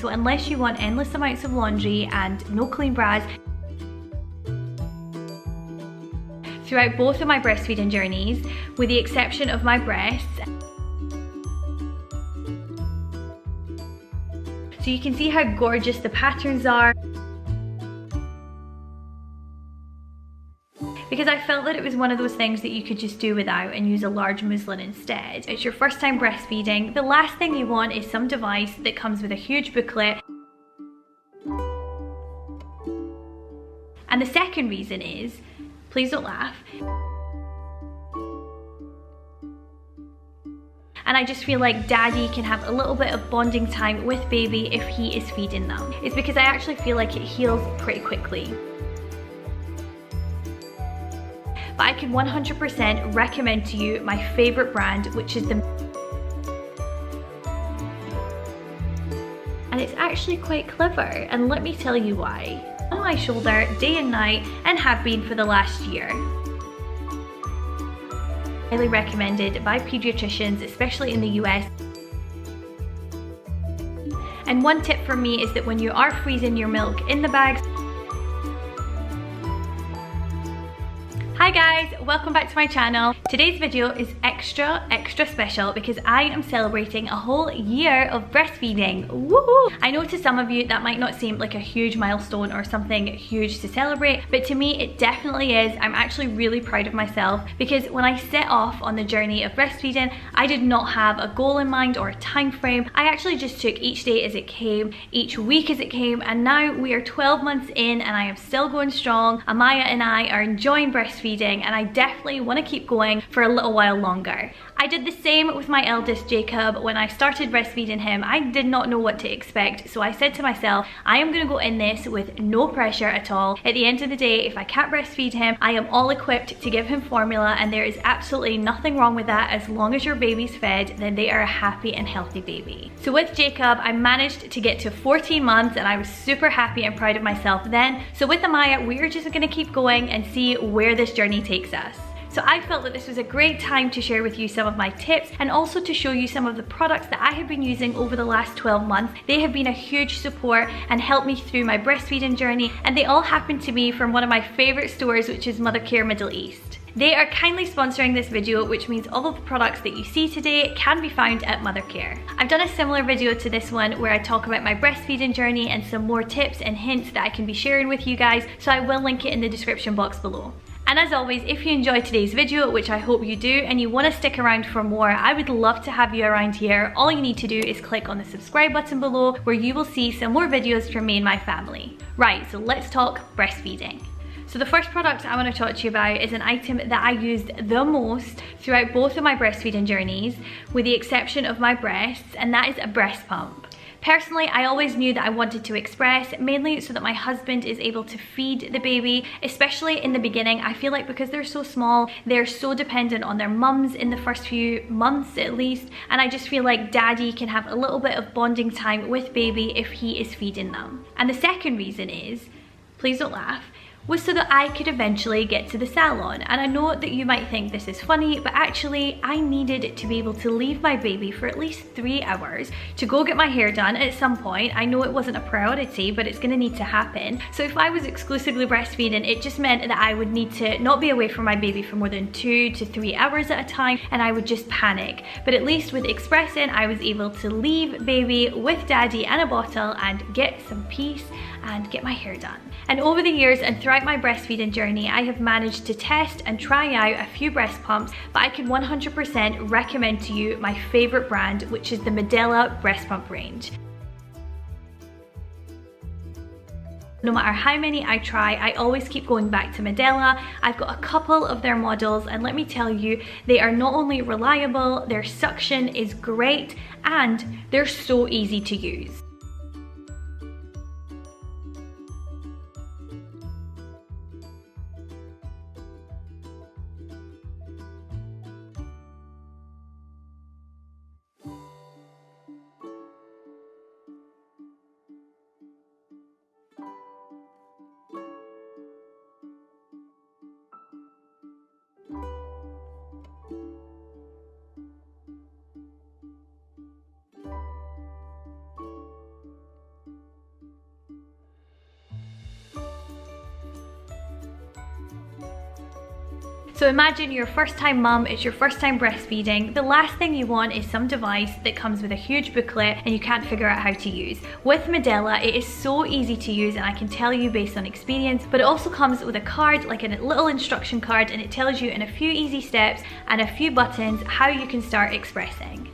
So unless you want endless amounts of laundry and no clean bras, throughout both of my breastfeeding journeys, with the exception of my breasts. So you can see how gorgeous the patterns are. Because I felt that it was one of those things that you could just do without and use a large muslin instead. It's your first time breastfeeding. The last thing you want is some device that comes with a huge booklet. And the second reason is, please don't laugh. And I just feel like daddy can have a little bit of bonding time with baby if he is feeding them. It's because I actually feel like it heals pretty quickly. But I can 100% recommend to you my favorite brand, which is the... And it's actually quite clever, and let me tell you why. On my shoulder day and night, and have been for the last year. Highly recommended by pediatricians, especially in the US. And one tip from me is that when you are freezing your milk in the bags, hi guys, welcome back to my channel. Today's video is extra special because I am celebrating a whole year of breastfeeding. Woohoo! I know to some of you that might not seem like a huge milestone or something huge to celebrate, but to me it definitely is. I'm actually really proud of myself because when I set off on the journey of breastfeeding, I did not have a goal in mind or a time frame. I actually just took each day as it came, each week as it came, and now we are 12 months in and I am still going strong. Amaya and I are enjoying breastfeeding, and I definitely want to keep going for a little while longer. I did the same with my eldest Jacob. When I started breastfeeding him, I did not know what to expect, so I said to myself, I am going to go in this with no pressure at all. At the end of the day, if I can't breastfeed him, I am all equipped to give him formula, and there is absolutely nothing wrong with that. As long as your baby's fed, then they are a happy and healthy baby. So with Jacob, I managed to get to 14 months and I was super happy and proud of myself then. So with Amaya, we're just going to keep going and see where this journey takes us. So I felt that this was a great time to share with you some of my tips and also to show you some of the products that I have been using over the last 12 months. They have been a huge support and helped me through my breastfeeding journey, and they all happened to me from one of my favorite stores, which is Mothercare Middle East. They are kindly sponsoring this video, which means all of the products that you see today can be found at Mothercare. I've done a similar video to this one where I talk about my breastfeeding journey and some more tips and hints that I can be sharing with you guys, so I will link it in the description box below. And as always, if you enjoyed today's video, which I hope you do, and you want to stick around for more, I would love to have you around here. All you need to do is click on the subscribe button below, where you will see some more videos from me and my family. Right, so let's talk breastfeeding. So the first product I want to talk to you about is an item that I used the most throughout both of my breastfeeding journeys, with the exception of my breasts, and that is a breast pump. Personally, I always knew that I wanted to express, mainly so that my husband is able to feed the baby, especially in the beginning. I feel like because they're so small, they're so dependent on their mums in the first few months at least, and I just feel like daddy can have a little bit of bonding time with baby if he is feeding them. And the second reason is, please don't laugh, was so that I could eventually get to the salon. And I know that you might think this is funny, but actually I needed to be able to leave my baby for at least 3 hours to go get my hair done at some point. I know it wasn't a priority, but it's gonna need to happen. So if I was exclusively breastfeeding, it just meant that I would need to not be away from my baby for more than 2 to 3 hours at a time, and I would just panic. But at least with expressing, I was able to leave baby with daddy and a bottle and get some peace and get my hair done. And over the years and throughout my breastfeeding journey, I have managed to test and try out a few breast pumps, but I can 100% recommend to you my favorite brand, which is the Medela Breast Pump range. No matter how many I try, I always keep going back to Medela. I've got a couple of their models, and let me tell you, they are not only reliable, their suction is great, and they're so easy to use. So imagine you're a first time mum, it's your first time breastfeeding. The last thing you want is some device that comes with a huge booklet and you can't figure out how to use. With Medela, it is so easy to use, and I can tell you based on experience, but it also comes with a card, like a little instruction card, and it tells you in a few easy steps and a few buttons how you can start expressing.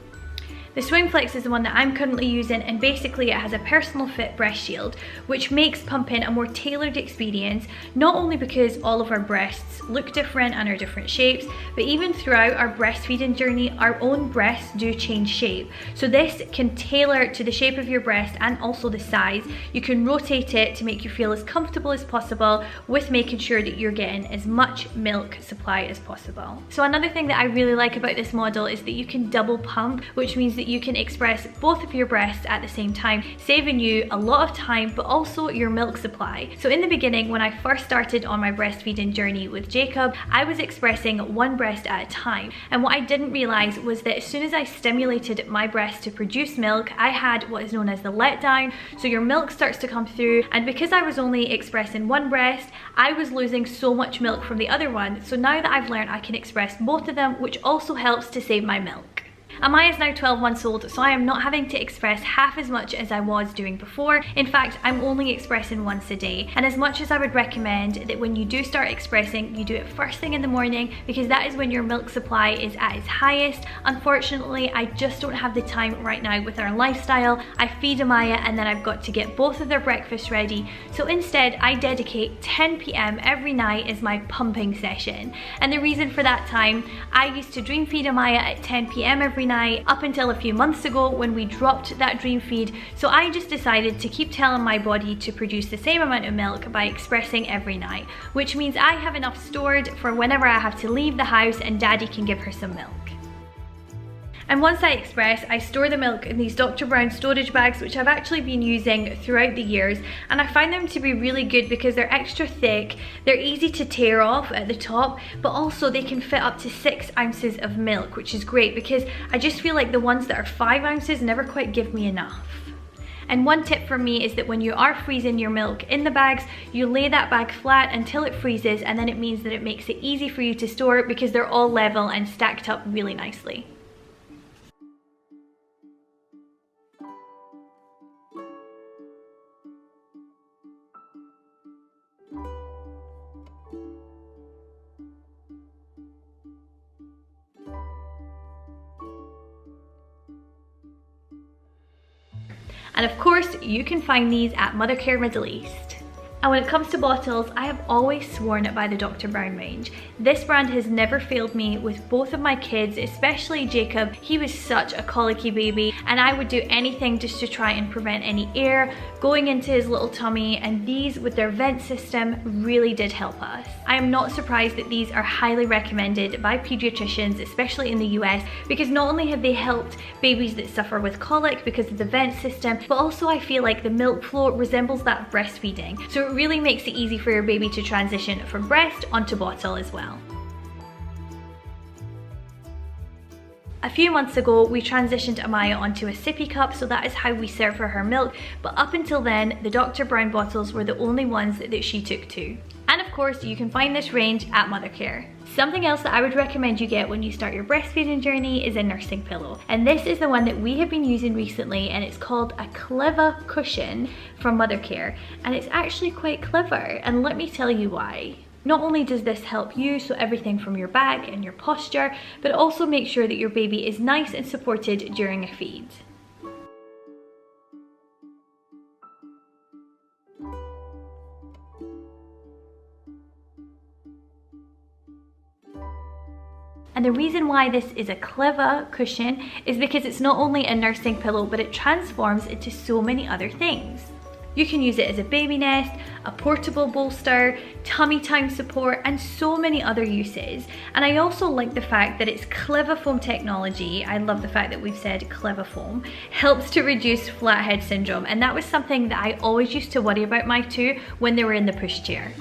The Swing Flex is the one that I'm currently using, and basically it has a personal fit breast shield, which makes pumping a more tailored experience, not only because all of our breasts look different and are different shapes, but even throughout our breastfeeding journey, our own breasts do change shape. So this can tailor to the shape of your breast and also the size. You can rotate it to make you feel as comfortable as possible with making sure that you're getting as much milk supply as possible. So another thing that I really like about this model is that you can double pump, which means that you can express both of your breasts at the same time, saving you a lot of time, but also your milk supply. So in the beginning, when I first started on my breastfeeding journey with Jacob, I was expressing one breast at a time. And what I didn't realize was that as soon as I stimulated my breast to produce milk, I had what is known as the letdown. So your milk starts to come through, and because I was only expressing one breast, I was losing so much milk from the other one. So now that I've learned I can express both of them, which also helps to save my milk. Amaya is now 12 months old, so I am not having to express half as much as I was doing before. In fact, I'm only expressing once a day. And as much as I would recommend that when you do start expressing, you do it first thing in the morning, because that is when your milk supply is at its highest. Unfortunately, I just don't have the time right now with our lifestyle. I feed Amaya and then I've got to get both of their breakfast ready. So instead, I dedicate 10 p.m. every night as my pumping session. And the reason for that time, I used to dream feed Amaya at 10 p.m. every night up until a few months ago when we dropped that dream feed. So I just decided to keep telling my body to produce the same amount of milk by expressing every night, which means I have enough stored for whenever I have to leave the house and Daddy can give her some milk. And once I express, I store the milk in these Dr. Brown storage bags, which I've actually been using throughout the years, and I find them to be really good because they're extra thick, they're easy to tear off at the top, but also they can fit up to 6 ounces of milk, which is great because I just feel like the ones that are 5 ounces never quite give me enough. And one tip from me is that when you are freezing your milk in the bags, you lay that bag flat until it freezes, and then it means that it makes it easy for you to store it because they're all level and stacked up really nicely. And of course, you can find these at Mothercare Middle East. And when it comes to bottles, I have always sworn by the Dr. Brown range. This brand has never failed me with both of my kids, especially Jacob. He was such a colicky baby, and I would do anything just to try and prevent any air going into his little tummy, and these with their vent system really did help us. I am not surprised that these are highly recommended by pediatricians, especially in the US, because not only have they helped babies that suffer with colic because of the vent system, but also I feel like the milk flow resembles that breastfeeding. So it really makes it easy for your baby to transition from breast onto bottle as well. A few months ago, we transitioned Amaya onto a sippy cup, so that is how we serve her milk, but up until then, the Dr. Brown bottles were the only ones that she took to. And of course, you can find this range at Mothercare. Something else that I would recommend you get when you start your breastfeeding journey is a nursing pillow. And this is the one that we have been using recently, and it's called a ClevaCushion from Mothercare. And it's actually quite clever, and let me tell you why. Not only does this help you, so everything from your back and your posture, but also make sure that your baby is nice and supported during a feed. And the reason why this is a ClevaCushion is because it's not only a nursing pillow, but it transforms into so many other things. You can use it as a baby nest, a portable bolster, tummy time support, and so many other uses. And I also like the fact that it's ClevaFoam technology. I love the fact that we've said ClevaFoam. Helps to reduce flathead syndrome, and that was something that I always used to worry about my two when they were in the pushchair.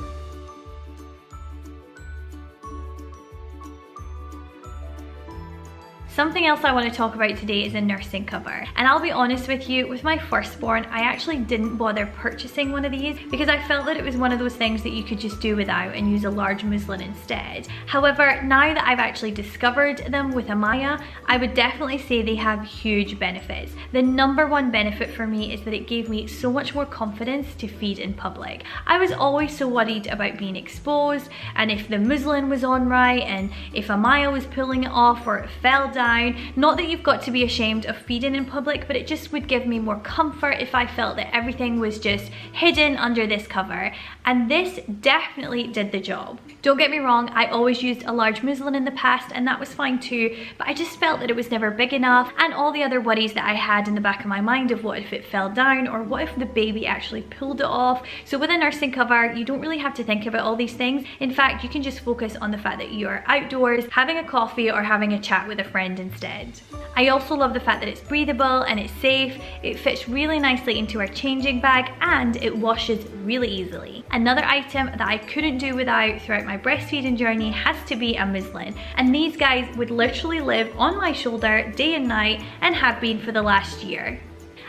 Something else I want to talk about today is a nursing cover. And I'll be honest with you, with my firstborn, I actually didn't bother purchasing one of these because I felt that it was one of those things that you could just do without and use a large muslin instead. However, now that I've actually discovered them with Amaya, I would definitely say they have huge benefits. The number one benefit for me is that it gave me so much more confidence to feed in public. I was always so worried about being exposed and if the muslin was on right and if Amaya was pulling it off or it fell down. Not that you've got to be ashamed of feeding in public, but it just would give me more comfort if I felt that everything was just hidden under this cover. And this definitely did the job. Don't get me wrong, I always used a large muslin in the past and that was fine too, but I just felt that it was never big enough, and all the other worries that I had in the back of my mind of what if it fell down or what if the baby actually pulled it off. So with a nursing cover, you don't really have to think about all these things. In fact, you can just focus on the fact that you are outdoors, having a coffee or having a chat with a friend instead. I also love the fact that it's breathable and it's safe. It fits really nicely into our changing bag and it washes really easily. Another item that I couldn't do without throughout my breastfeeding journey has to be a muslin. And these guys would literally live on my shoulder day and night and have been for the last year.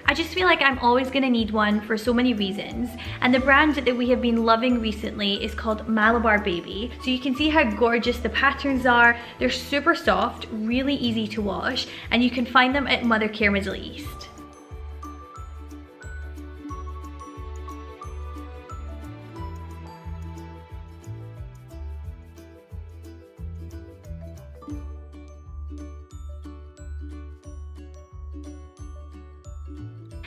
I just feel like I'm always gonna need one for so many reasons, and the brand that we have been loving recently is called Malabar Baby. So you can see how gorgeous the patterns are. They're super soft, really easy to wash, and you can find them at Mothercare Middle East.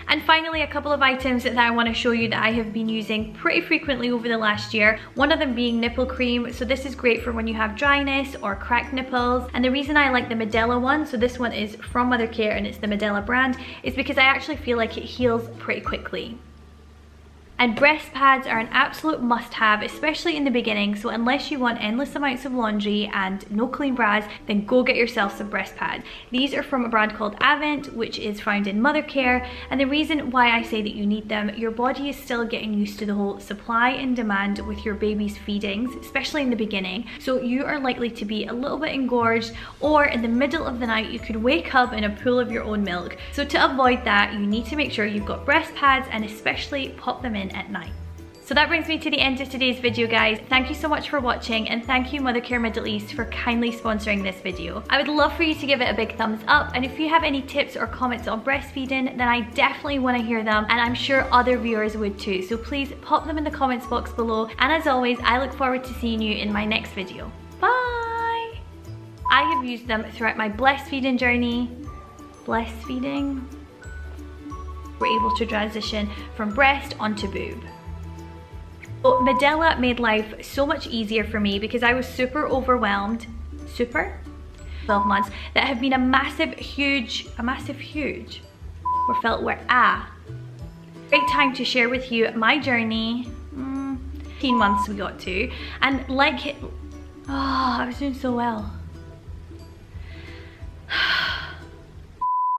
And finally, a couple of items that I want to show you that I have been using pretty frequently over the last year. One of them being nipple cream. So this is great for when you have dryness or cracked nipples. And the reason I like the Medela one, so this one is from Mothercare and it's the Medela brand, is because I actually feel like it heals pretty quickly. And breast pads are an absolute must-have, especially in the beginning, so unless you want endless amounts of laundry and no clean bras, then go get yourself some breast pads. These are from a brand called Avent, which is found in Mothercare, and the reason why I say that you need them, your body is still getting used to the whole supply and demand with your baby's feedings, especially in the beginning, so you are likely to be a little bit engorged, or in the middle of the night you could wake up in a pool of your own milk. So to avoid that, you need to make sure you've got breast pads and especially pop them in at night. So that brings me to the end of today's video, guys. Thank you so much for watching, and thank you Mothercare Middle East for kindly sponsoring this video. I would love for you to give it a big thumbs up, and if you have any tips or comments on breastfeeding, then I definitely want to hear them, and I'm sure other viewers would too. So please pop them in the comments box below, and as always, I look forward to seeing you in my next video. Bye! I have used them throughout my breastfeeding journey. Breastfeeding? We're able to transition from breast onto boob. So Medela made life so much easier for me because I was super overwhelmed. 12 months that have been a massive huge, or felt where great time to share with you my journey. 18 months we got to, and like it, I was doing so well.